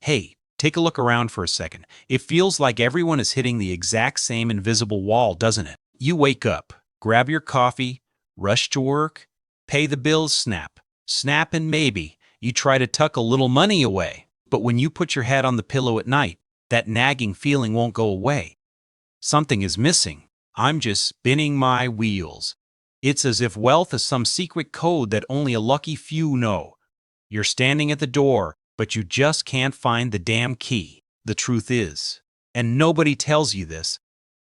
Hey, take a look around for a second. It feels like everyone is hitting the exact same invisible wall, doesn't it? You wake up, grab your coffee, rush to work, pay the bills, snap, and maybe you try to tuck a little money away. But when you put your head on the pillow at night, that nagging feeling won't go away. Something is missing. I'm just spinning my wheels. It's as if wealth is some secret code that only a lucky few know. You're standing at the door, but you just can't find the damn key. The truth is, and nobody tells you this,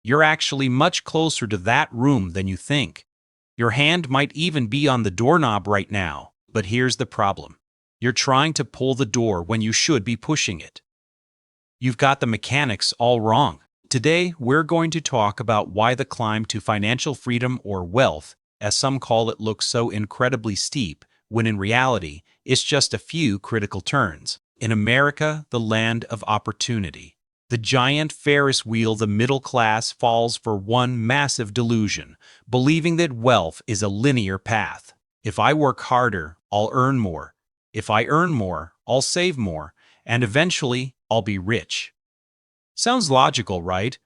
you're actually much closer to that room than you think. Your hand might even be on the doorknob right now, but here's the problem. You're trying to pull the door when you should be pushing it. You've got the mechanics all wrong. Today, we're going to talk about why the climb to financial freedom, or wealth, as some call it, looks so incredibly steep, when in reality, it's just a few critical turns. In America, the land of opportunity, the giant Ferris wheel the middle class falls for one massive delusion, believing that wealth is a linear path. If I work harder, I'll earn more. If I earn more, I'll save more, and eventually, I'll be rich. Sounds logical, right?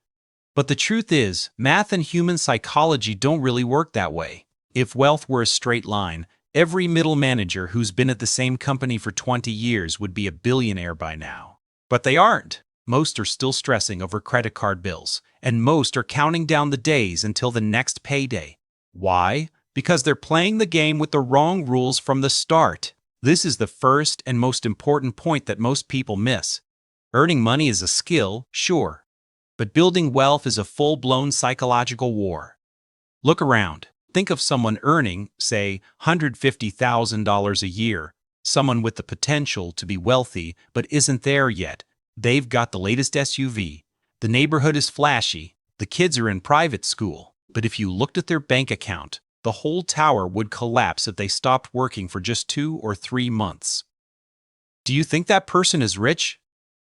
But the truth is, math and human psychology don't really work that way. If wealth were a straight line, every middle manager who's been at the same company for 20 years would be a billionaire by now. But they aren't. Most are still stressing over credit card bills, and most are counting down the days until the next payday. Why? Because they're playing the game with the wrong rules from the start. This is the first and most important point that most people miss. Earning money is a skill, sure, but building wealth is a full-blown psychological war. Look around. Think of someone earning, say, $150,000 a year, someone with the potential to be wealthy but isn't there yet. They've got the latest SUV, the neighborhood is flashy, the kids are in private school, but if you looked at their bank account, the whole tower would collapse if they stopped working for just 2 or 3 months. Do you think that person is rich?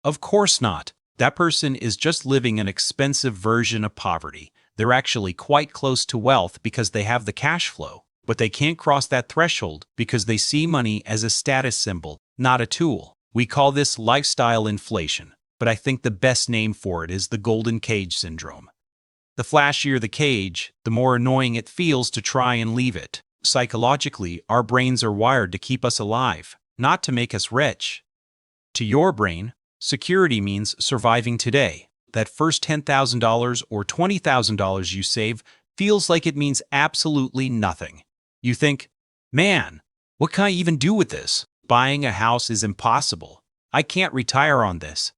Of course not. That person is just living an expensive version of poverty. They're actually quite close to wealth because they have the cash flow, but they can't cross that threshold because they see money as a status symbol, not a tool. We call this lifestyle inflation, but I think the best name for it is the golden cage syndrome. The flashier the cage, the more annoying it feels to try and leave it. Psychologically, our brains are wired to keep us alive, not to make us rich. To your brain, security means surviving today. That first $10,000 or $20,000 you save feels like it means absolutely nothing. You think, man, what can I even do with this? Buying a house is impossible. I can't retire on this.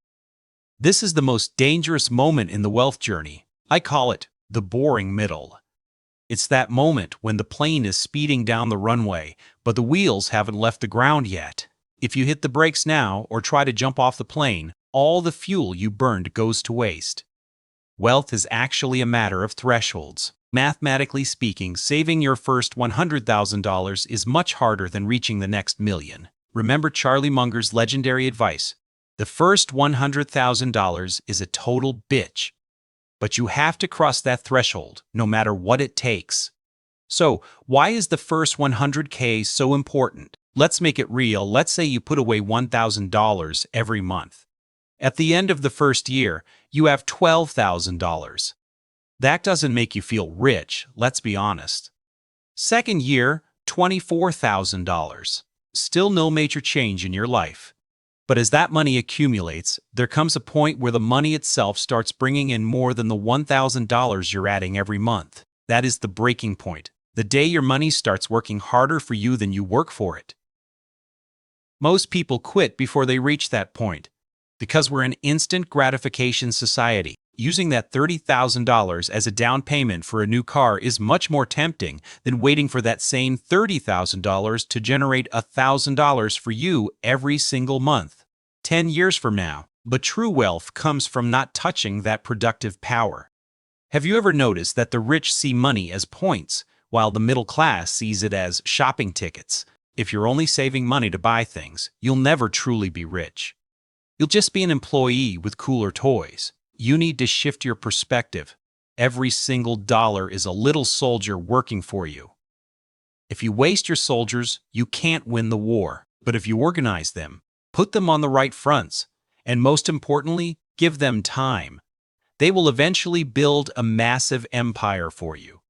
This is the most dangerous moment in the wealth journey. I call it the boring middle. It's that moment when the plane is speeding down the runway, but the wheels haven't left the ground yet. If you hit the brakes now or try to jump off the plane, all the fuel you burned goes to waste. Wealth is actually a matter of thresholds. Mathematically speaking, saving your first $100,000 is much harder than reaching the next million. Remember Charlie Munger's legendary advice: the first $100,000 is a total bitch. But you have to cross that threshold, no matter what it takes. So, why is the first 100K so important? Let's make it real. Let's say you put away $1,000 every month. At the end of the first year, you have $12,000. That doesn't make you feel rich, let's be honest. Second year, $24,000. Still no major change in your life. But as that money accumulates, there comes a point where the money itself starts bringing in more than the $1,000 you're adding every month. That is the breaking point. The day your money starts working harder for you than you work for it. Most people quit before they reach that point. Because we're an instant gratification society, using that $30,000 as a down payment for a new car is much more tempting than waiting for that same $30,000 to generate $1,000 for you every single month, 10 years from now. But true wealth comes from not touching that productive power. Have you ever noticed that the rich see money as points, while the middle class sees it as shopping tickets? If you're only saving money to buy things, you'll never truly be rich. You'll just be an employee with cooler toys. You need to shift your perspective. Every single dollar is a little soldier working for you. If you waste your soldiers, you can't win the war. But if you organize them, put them on the right fronts, And most importantly, give them time. They will eventually build a massive empire for you.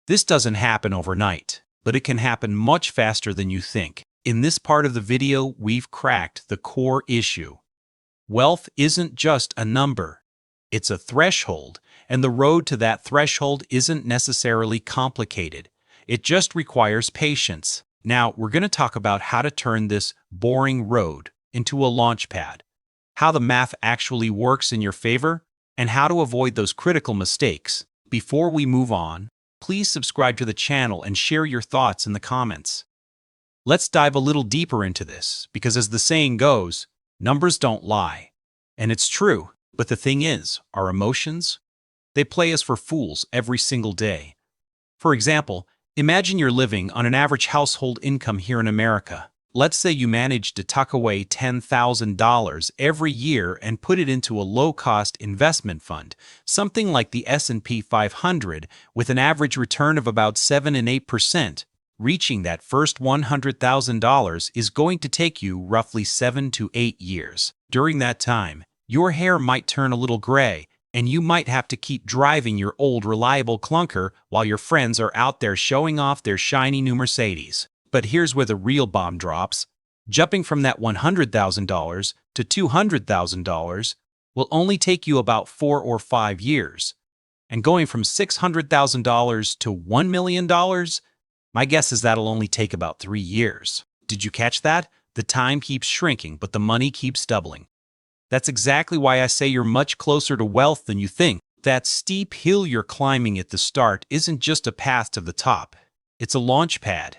This doesn't happen overnight, but it can happen much faster than you think. In this part of the video, we've cracked the core issue. Wealth isn't just a number. It's a threshold, and the road to that threshold isn't necessarily complicated. It just requires patience. Now, we're going to talk about how to turn this boring road into a launch pad, how the math actually works in your favor, and how to avoid those critical mistakes. Before we move on, please subscribe to the channel and share your thoughts in the comments. Let's dive a little deeper into this, because as the saying goes, numbers don't lie. And it's true, but the thing is, our emotions, they play us for fools every single day. For example, imagine you're living on an average household income here in America. Let's say you manage to tuck away $10,000 every year and put it into a low-cost investment fund, something like the S&P 500, with an average return of about 7 and 8%. Reaching that first $100,000 is going to take you roughly 7 to 8 years. During that time, your hair might turn a little gray, and you might have to keep driving your old reliable clunker while your friends are out there showing off their shiny new Mercedes. But here's where the real bomb drops. Jumping from that $100,000 to $200,000 will only take you about 4 or 5 years. And going from $600,000 to $1 million, my guess is that'll only take about 3 years. Did you catch that? The time keeps shrinking, but the money keeps doubling. That's exactly why I say you're much closer to wealth than you think. That steep hill you're climbing at the start isn't just a path to the top. It's a launch pad.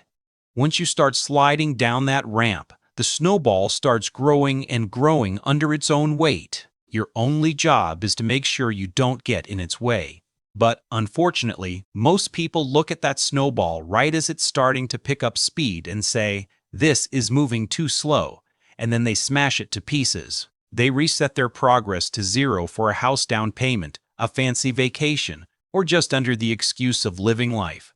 Once you start sliding down that ramp, the snowball starts growing and growing under its own weight. Your only job is to make sure you don't get in its way. But unfortunately, most people look at that snowball right as it's starting to pick up speed and say, "This is moving too slow," and then they smash it to pieces. They reset their progress to zero for a house down payment, a fancy vacation, or just under the excuse of living life.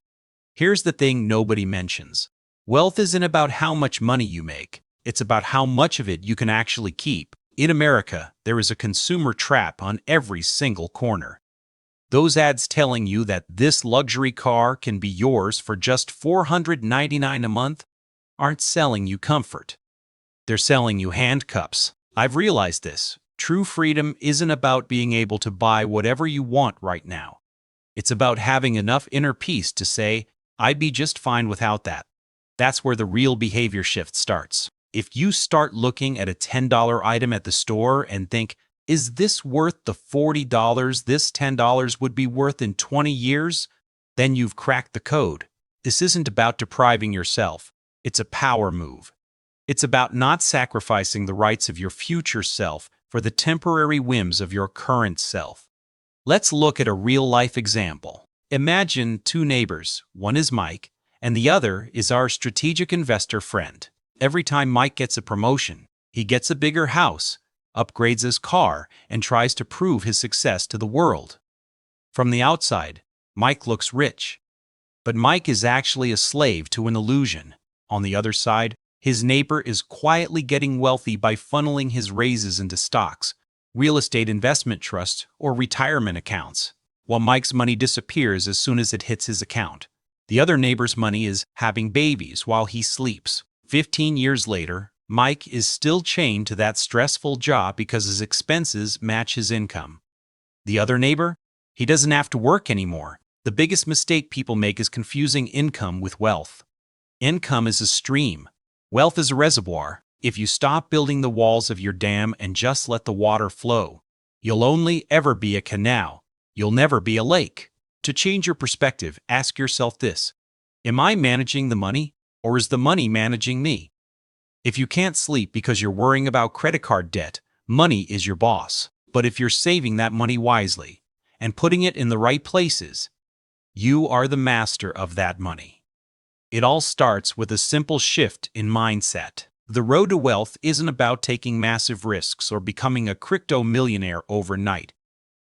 Here's the thing nobody mentions. Wealth isn't about how much money you make. It's about how much of it you can actually keep. In America, there is a consumer trap on every single corner. Those ads telling you that this luxury car can be yours for just $499 a month aren't selling you comfort. They're selling you handcuffs. I've realized this. True freedom isn't about being able to buy whatever you want right now. It's about having enough inner peace to say, "I'd be just fine without that." That's where the real behavior shift starts. If you start looking at a $10 item at the store and think, "Is this worth the $40 this $10 would be worth in 20 years? Then you've cracked the code. This isn't about depriving yourself. It's a power move. It's about not sacrificing the rights of your future self for the temporary whims of your current self. Let's look at a real-life example. Imagine two neighbors. One is Mike, and the other is our strategic investor friend. Every time Mike gets a promotion, he gets a bigger house, upgrades his car, and tries to prove his success to the world. From the outside, Mike looks rich. But Mike is actually a slave to an illusion. On the other side, his neighbor is quietly getting wealthy by funneling his raises into stocks, real estate investment trusts, or retirement accounts, while Mike's money disappears as soon as it hits his account. The other neighbor's money is having babies while he sleeps. 15 years later, Mike is still chained to that stressful job because his expenses match his income. The other neighbor? He doesn't have to work anymore. The biggest mistake people make is confusing income with wealth. Income is a stream. Wealth is a reservoir. If you stop building the walls of your dam and just let the water flow, you'll only ever be a canal. You'll never be a lake. To change your perspective, ask yourself this: am I managing the money, or is the money managing me? If you can't sleep because you're worrying about credit card debt, money is your boss. But if you're saving that money wisely and putting it in the right places, you are the master of that money. It all starts with a simple shift in mindset. The road to wealth isn't about taking massive risks or becoming a crypto millionaire overnight.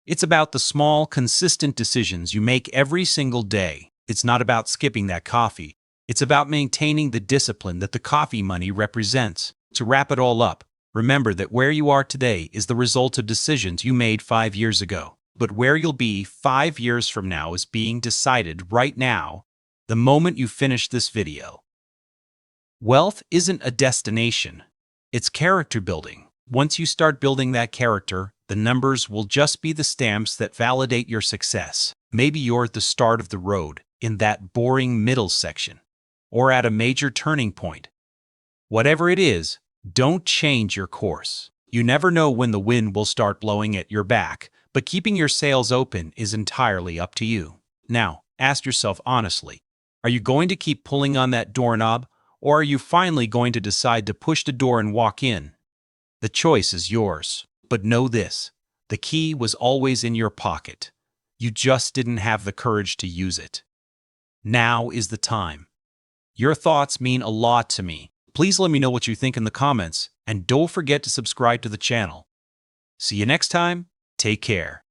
It's about the small, consistent decisions you make every single day. It's not about skipping that coffee. It's about maintaining the discipline that the coffee money represents. To wrap it all up, Remember that where you are today is the result of decisions you made 5 years ago. But where you'll be 5 years from now is being decided right now, the moment you finish this video. Wealth isn't a destination. It's character building. Once you start building that character, the numbers will just be the stamps that validate your success. Maybe you're at the start of the road, in that boring middle section, or at a major turning point. Whatever it is, don't change your course. You never know when the wind will start blowing at your back, but keeping your sails open is entirely up to you. Now, ask yourself honestly, are you going to keep pulling on that doorknob, or are you finally going to decide to push the door and walk in? The choice is yours. But know this, the key was always in your pocket. You just didn't have the courage to use it. Now is the time. Your thoughts mean a lot to me. Please let me know what you think in the comments, and don't forget to subscribe to the channel. See you next time. Take care.